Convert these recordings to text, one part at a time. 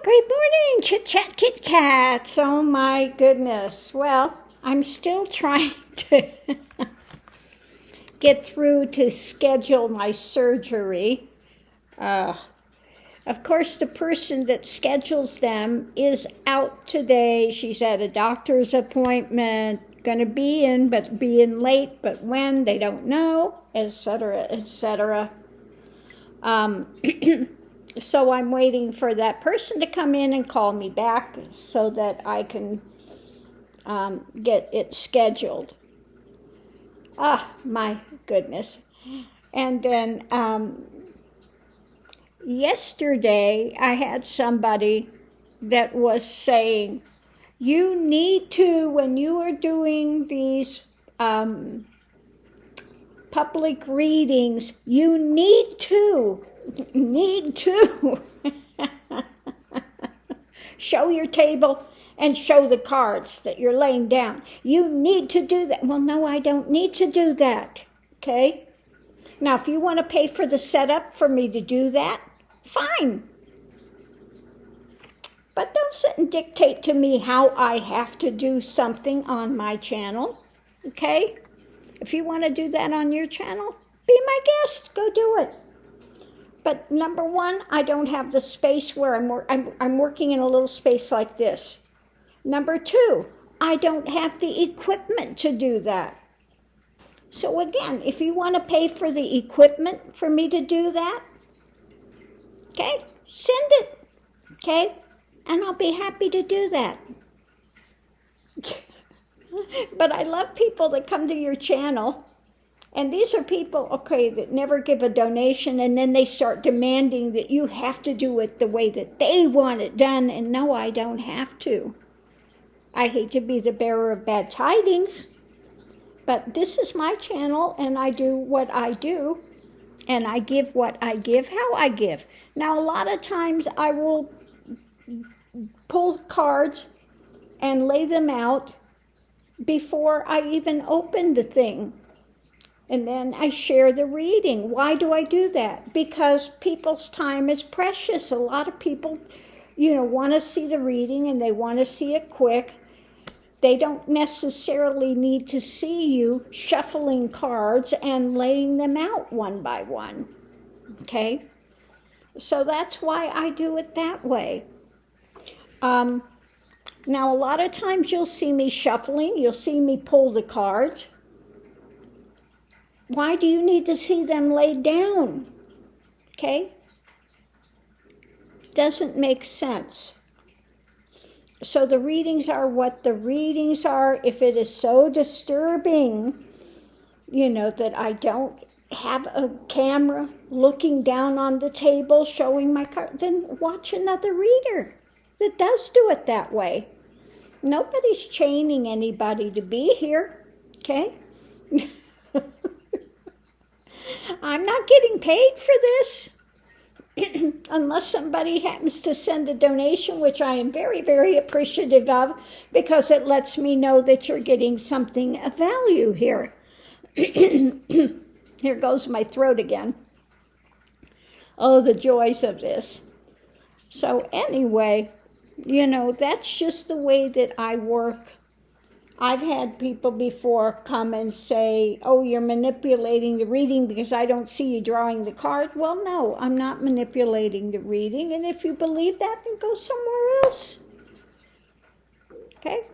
Great morning, Chit Chat Kit Kats. Oh my goodness. Well, I'm still trying to get through to schedule my surgery. Of course, the person that schedules them is out today. She's at a doctor's appointment, going to be in, but be in late, but when, they don't know, etc., etc. So I'm waiting for that person to come in and call me back so that I can get it scheduled. Ah, my goodness. And then yesterday I had somebody that was saying, you need to, when you are doing these public readings, you need to show your table and show the cards that you're laying down. You need to do that. Well, no, I don't need to do that, okay? Now, if you want to pay for the setup for me to do that, fine. But don't sit and dictate to me how I have to do something on my channel, okay? If you want to do that on your channel, be my guest. Go do it. But number one, I don't have the space where I'm working in a little space like this. Number two, I don't have the equipment to do that. So again, if you want to pay for the equipment for me to do that, okay, send it, okay? And I'll be happy to do that. But I love people that come to your channel. And these are people, okay, that never give a donation, and then they start demanding that you have to do it the way that they want it done, and no, I don't have to. I hate to be the bearer of bad tidings, but this is my channel, and I do what I do, and I give what I give, how I give. Now, a lot of times I will pull cards and lay them out before I even open the thing. And then I share the reading. Why do I do that? Because people's time is precious. A lot of people, want to see the reading and they want to see it quick. They don't necessarily need to see you shuffling cards and laying them out one by one. Okay? So that's why I do it that way. Now, a lot of times you'll see me shuffling. You'll see me pull the cards. Why do you need to see them laid down? Okay? Doesn't make sense. So the readings are what the readings are. If it is so disturbing, that I don't have a camera looking down on the table showing my card, then watch another reader that does do it that way. Nobody's chaining anybody to be here, okay? I'm not getting paid for this unless somebody happens to send a donation, which I am very, very appreciative of because it lets me know that you're getting something of value here. Here goes my throat again. Oh, the joys of this. So anyway, that's just the way that I work. I've had people before come and say, oh, you're manipulating the reading because I don't see you drawing the card. Well, no, I'm not manipulating the reading. And if you believe that, then go somewhere else. Okay?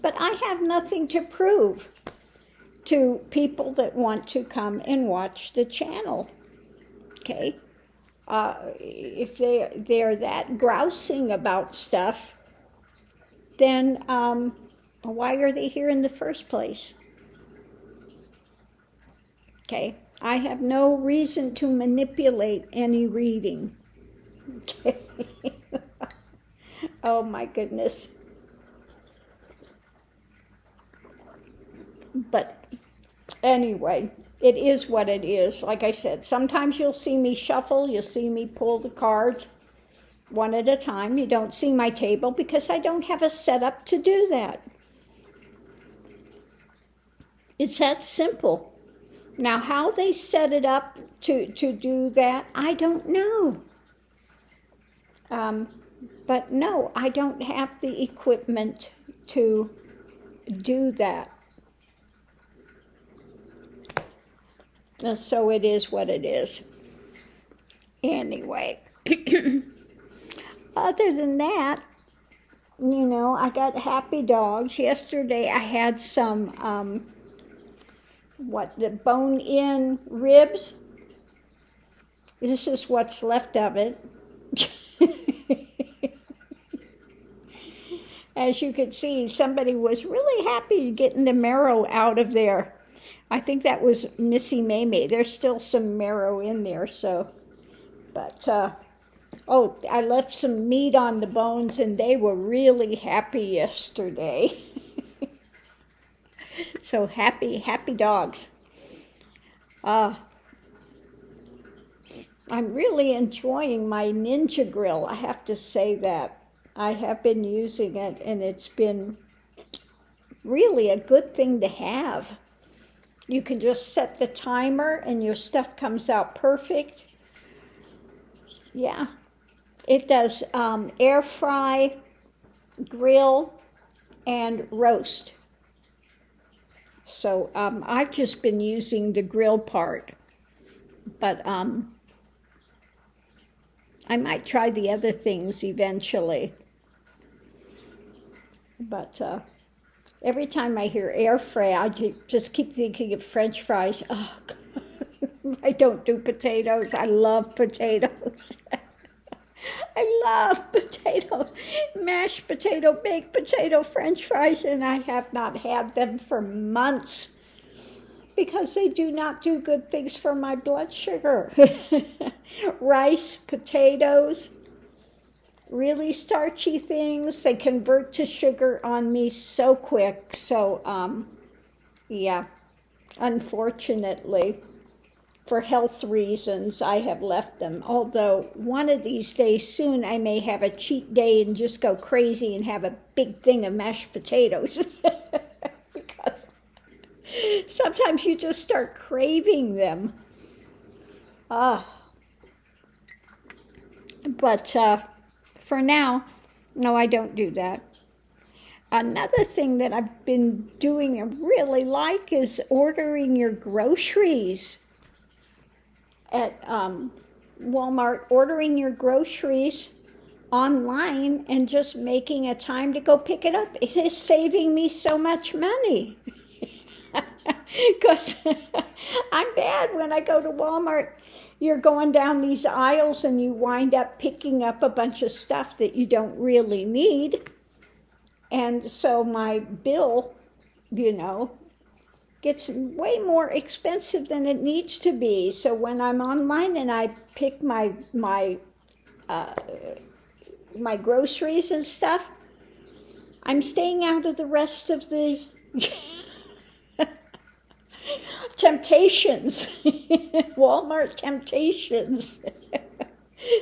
But I have nothing to prove to people that want to come and watch the channel. Okay? If they're that grousing about stuff, then why are they here in the first place? Okay, I have no reason to manipulate any reading. Okay. Oh my goodness. But anyway, it is what it is. Like I said, sometimes you'll see me shuffle, you'll see me pull the cards one at a time. You don't see my table because I don't have a setup to do that. It's that simple. Now, how they set it up to do that, I don't know. But no, I don't have the equipment to do that. And so it is what it is. Anyway, other than that, I got happy dogs. Yesterday I had some, the bone-in ribs. This is what's left of it. As you could see, somebody was really happy getting the marrow out of there. I think that was Missy Maymay. There's still some marrow in there, but I left some meat on the bones, and they were really happy yesterday. So happy dogs. I'm really enjoying my Ninja Grill. I have to say that. I have been using it, and it's been really a good thing to have. You can just set the timer, and your stuff comes out perfect. Yeah, it does air fry, grill, and roast. So I've just been using the grill part, but I might try the other things eventually. But every time I hear air fry, I just keep thinking of French fries. Oh, God. I don't do potatoes. I love potatoes. I love potatoes. Mashed potato, baked potato, French fries, and I have not had them for months because they do not do good things for my blood sugar. Rice, potatoes, really starchy things, they convert to sugar on me so quick. So, yeah, unfortunately, for health reasons, I have left them. Although one of these days soon, I may have a cheat day and just go crazy and have a big thing of mashed potatoes. Because sometimes you just start craving them. But for now, no, I don't do that. Another thing that I've been doing and really like is ordering your groceries at Walmart, ordering your groceries online and just making a time to go pick it up. It is saving me so much money. Because I'm bad when I go to Walmart. You're going down these aisles and you wind up picking up a bunch of stuff that you don't really need. And so my bill, gets way more expensive than it needs to be. So when I'm online and I pick my groceries and stuff, I'm staying out of the rest of the temptations, Walmart temptations.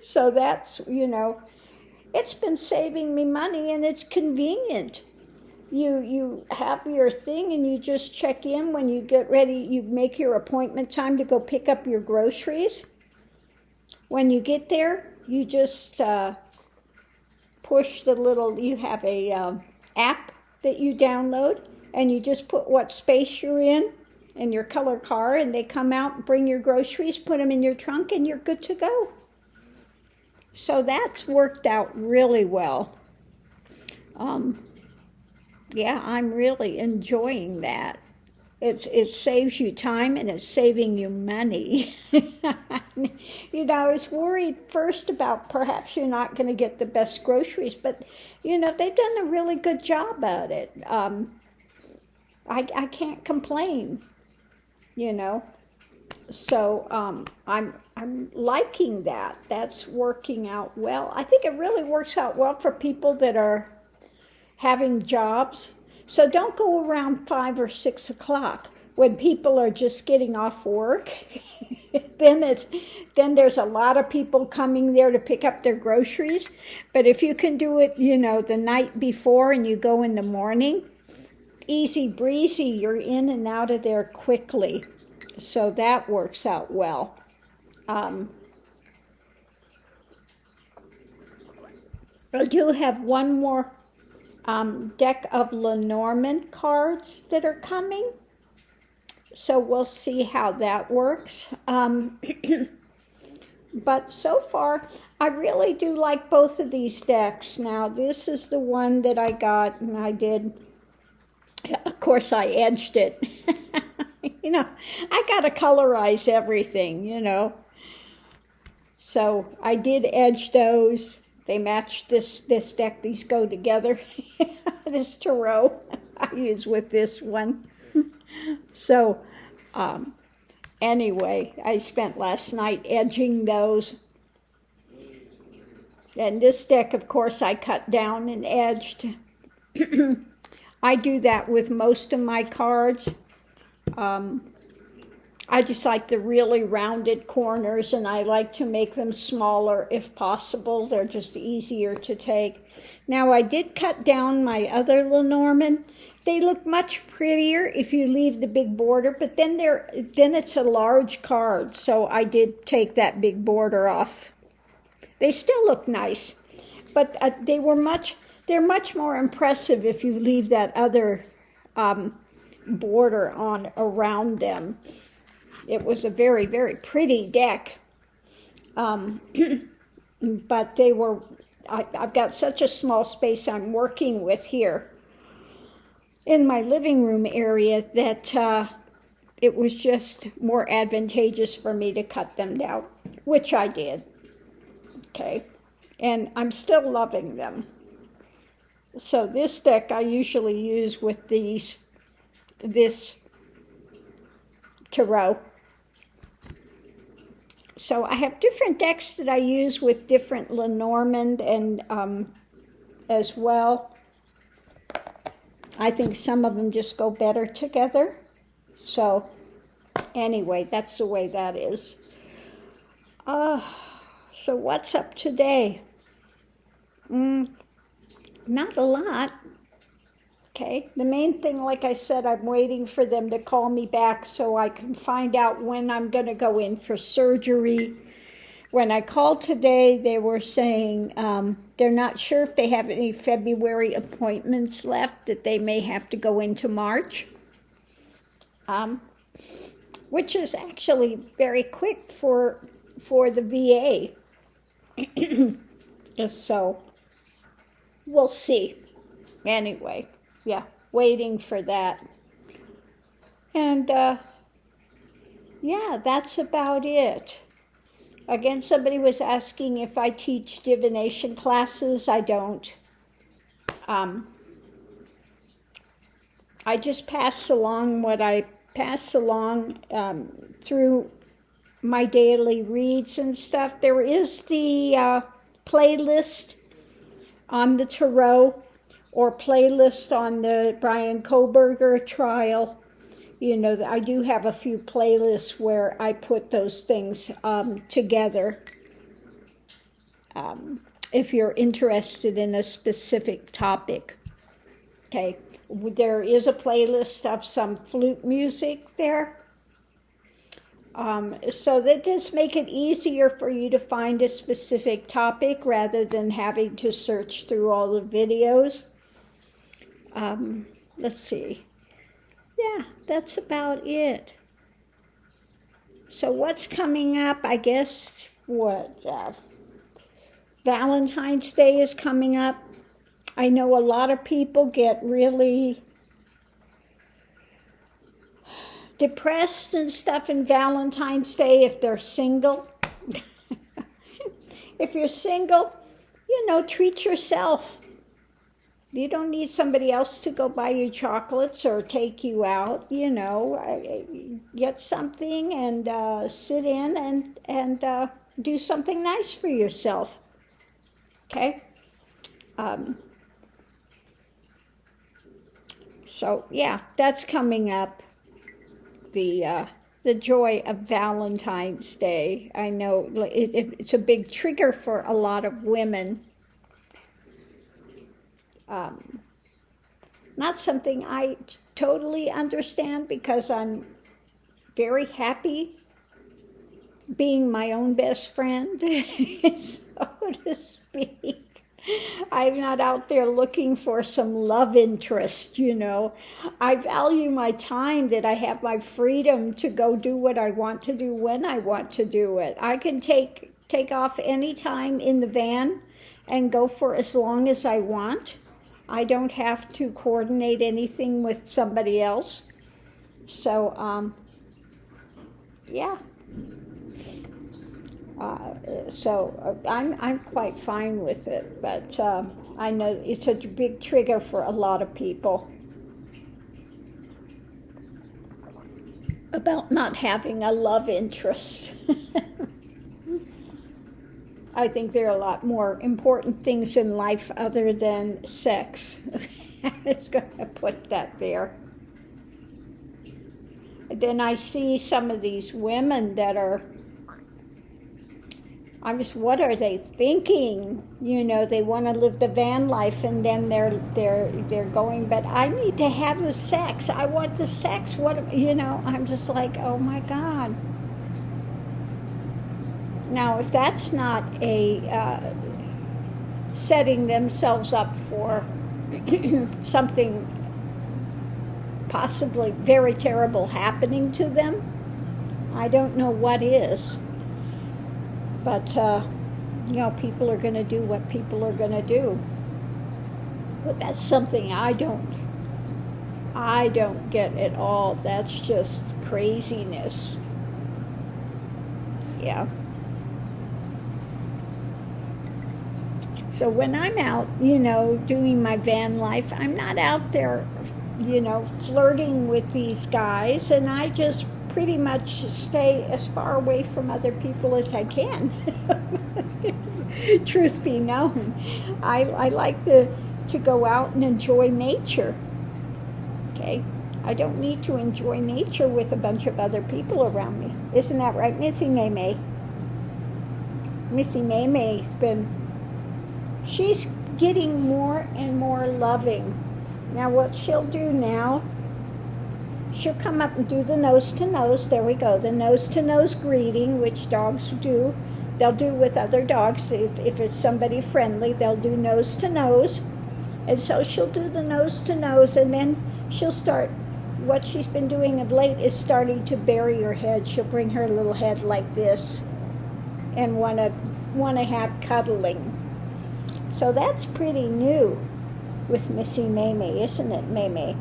So that's, it's been saving me money, and it's convenient. You have your thing and you just check in when you get ready. You make your appointment time to go pick up your groceries. When you get there, you just push the little, you have a app that you download, and you just put what space you're in your color car, and they come out and bring your groceries, put them in your trunk, and you're good to go. So that's worked out really well. Yeah, I'm really enjoying that. It saves you time, and it's saving you money. I was worried first about perhaps you're not going to get the best groceries, but, they've done a really good job at it. I can't complain, So I'm liking that. That's working out well. I think it really works out well for people that are having jobs. So don't go around 5 or 6 o'clock when people are just getting off work. then there's a lot of people coming there to pick up their groceries. But if you can do it, the night before and you go in the morning, easy breezy, you're in and out of there quickly. So that works out well. I do have one more deck of Lenorman cards that are coming. So we'll see how that works. But so far, I really do like both of these decks. Now, this is the one that I got, and I did, of course, I edged it. I got to colorize everything. So I did edge those. They match this deck. These go together. This tarot I use with this one. So, anyway, I spent last night edging those. And this deck, of course, I cut down and edged. I do that with most of my cards. I just like the really rounded corners, and I like to make them smaller if possible. They're just easier to take. Now, I did cut down my other Lenormand. They look much prettier if you leave the big border, but then it's a large card, so I did take that big border off. They still look nice, but they're much more impressive if you leave that other border on around them. It was a very, very pretty deck, but I've got such a small space I'm working with here in my living room area that it was just more advantageous for me to cut them down, which I did. Okay, and I'm still loving them. So this deck I usually use with this tarot. So I have different decks that I use with different Lenormand and as well. I think some of them just go better together. So anyway, that's the way that is. So what's up today? Not a lot. Okay, the main thing, like I said, I'm waiting for them to call me back so I can find out when I'm going to go in for surgery. When I called today, they were saying they're not sure if they have any February appointments left, that they may have to go into March, which is actually very quick for the VA. So we'll see. Anyway, yeah, waiting for that. And yeah, that's about it. Again, somebody was asking if I teach divination classes. I don't. I just pass along what I pass along through my daily reads and stuff. There is the playlist on the tarot, or playlist on the Brian Koberger trial. I do have a few playlists where I put those things together. If you're interested in a specific topic. Okay, there is a playlist of some flute music there. So that does make it easier for you to find a specific topic rather than having to search through all the videos. Let's see. Yeah, that's about it. So what's coming up? I guess Valentine's Day is coming up. I know a lot of people get really depressed and stuff in Valentine's Day if they're single. If you're single, treat yourself. You don't need somebody else to go buy you chocolates or take you out. Get something and sit in and do something nice for yourself. Okay? So yeah, that's coming up. The joy of Valentine's Day. I know it's a big trigger for a lot of women. Not something I totally understand because I'm very happy being my own best friend, so to speak. I'm not out there looking for some love interest, you know. I value my time, that I have my freedom to go do what I want to do when I want to do it. I can take off any time in the van and go for as long as I want. I don't have to coordinate anything with somebody else. So, yeah. I'm quite fine with it, but I know it's a big trigger for a lot of people about not having a love interest. I think there are a lot more important things in life other than sex. I'm just going to put that there. Then I see some of these women that are, what are they thinking? You know, they want to live the van life, and then they're going, but I need to have the sex. I want the sex. What, you know, I'm just like, oh my God. Now, if that's not a setting themselves up for something possibly very terrible happening to them, I don't know what is. But, you know, people are going to do what people are going to do. But that's something I don't get at all. That's just craziness. Yeah. So when I'm out, you know, doing my van life, I'm not out there, you know, flirting with these guys, and I just pretty much stay as far away from other people as I can. Truth be known, I like to go out and enjoy nature. Okay, I don't need to enjoy nature with a bunch of other people around me. Isn't that right, Missy May? Missy May's she's getting more and more loving. Now what she'll do now, she'll come up and do the nose-to-nose. There we go, the nose-to-nose greeting, which dogs do. They'll do with other dogs. If it's somebody friendly, they'll do nose-to-nose. And so she'll do the nose-to-nose, and then she'll start, what she's been doing of late is starting to bury her head. She'll bring her little head like this and want to have cuddling. So that's pretty new with Missy May, isn't it, May?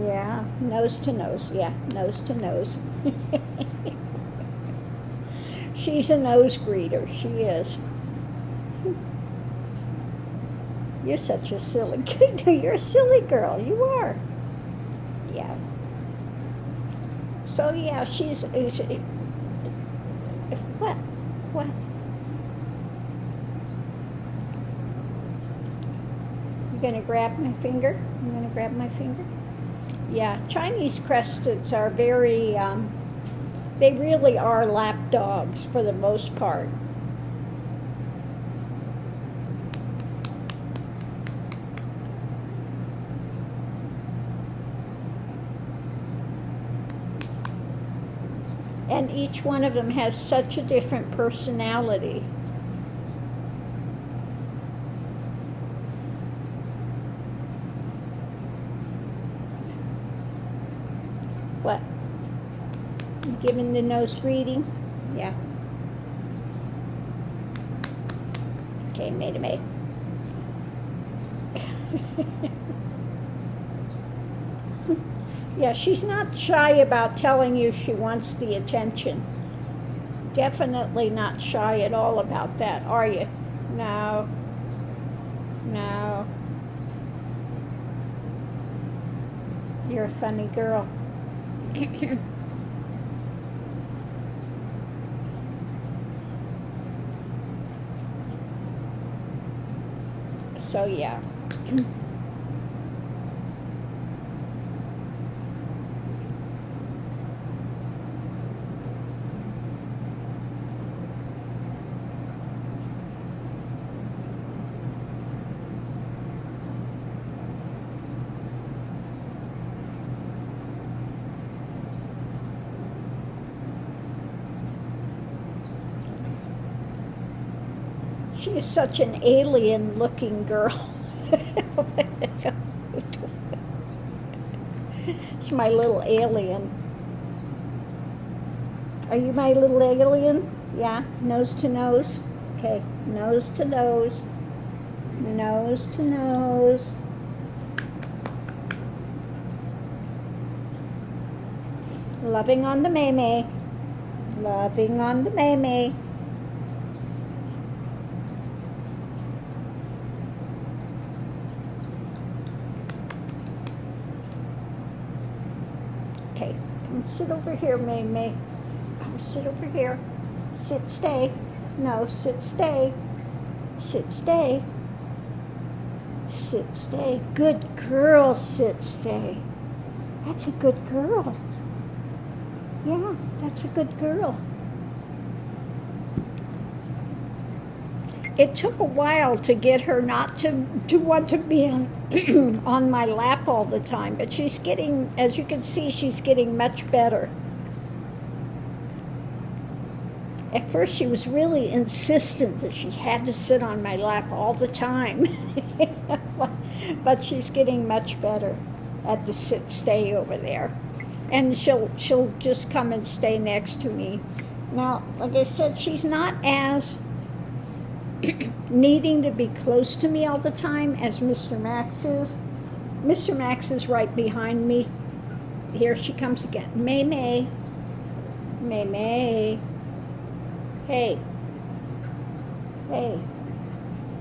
Yeah, nose to nose. Yeah, nose to nose. She's a nose greeter. She is. You're such a silly kid. You're a silly girl. You are. Yeah. So yeah, she's what? You gonna grab my finger? You gonna grab my finger? Yeah, Chinese cresteds are very, they really are lap dogs for the most part. And each one of them has such a different personality. What? You giving the nose greeting? Yeah. Okay, May. Yeah, she's not shy about telling you she wants the attention. Definitely not shy at all about that, are you? No. You're a funny girl. So yeah. She is such an alien-looking girl. It's my little alien. Are you my little alien? Yeah, nose to nose. Okay, nose to nose. Nose to nose. Loving on the May. Loving on the May. Okay, come sit over here, May. Come sit over here. Sit, stay. No, sit, stay. Sit, stay. Sit, stay. Good girl, sit, stay. That's a good girl. Yeah, that's a good girl. It took a while to get her not to want to be on my lap all the time, but she's getting, as you can see, she's getting much better. At first, she was really insistent that she had to sit on my lap all the time, but she's getting much better at the sit-stay over there. And she'll just come and stay next to me. Now, like I said, she's not as needing to be close to me all the time as Mr. Max is. Mr. Max is right behind me. Here she comes again. May. Hey,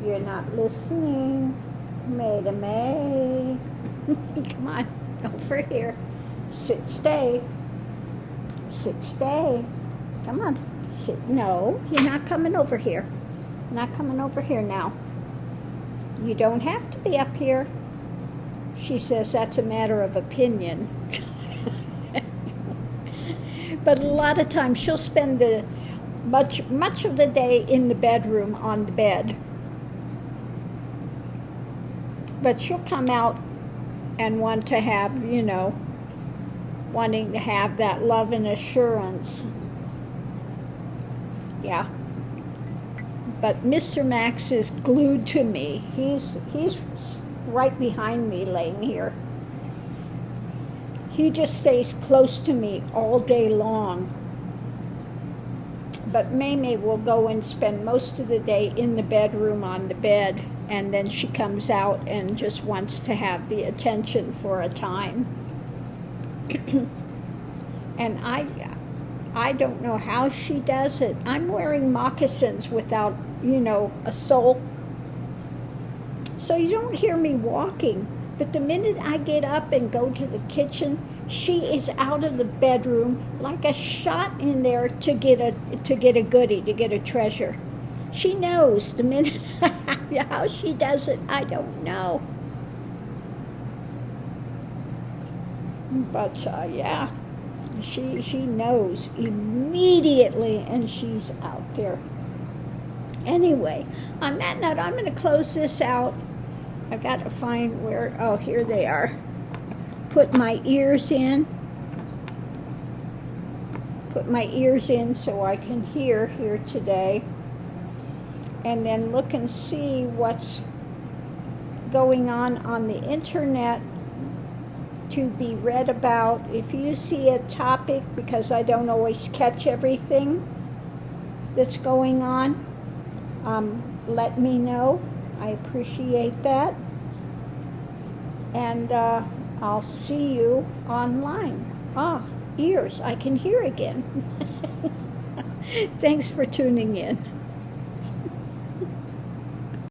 you're not listening. May. Come on, over here. Sit, stay. Sit, stay. Come on. Sit. No, you're not coming over here. Not coming over here now. You don't have to be up here. She says that's a matter of opinion. But a lot of times she'll spend the much of the day in the bedroom on the bed. But she'll come out and want to have, wanting to have that love and assurance. Yeah. But Mr. Max is glued to me. He's right behind me laying here. He just stays close to me all day long. But May will go and spend most of the day in the bedroom on the bed, and then she comes out and just wants to have the attention for a time. And I don't know how she does it. I'm wearing moccasins without, a sole. So you don't hear me walking. But the minute I get up and go to the kitchen, she is out of the bedroom like a shot in there to get a goodie, to get a treasure. She knows the minute. How she does it, I don't know. But yeah, she knows immediately, and she's out there. Anyway, on that note, I'm going to close this out. I've got to find where, oh, here they are. Put my ears in. Put my ears in so I can hear here today. And then look and see what's going on the internet to be read about. If you see a topic, because I don't always catch everything that's going on, let me know. I appreciate that. And I'll see you online. Ears, I can hear again. Thanks for tuning in.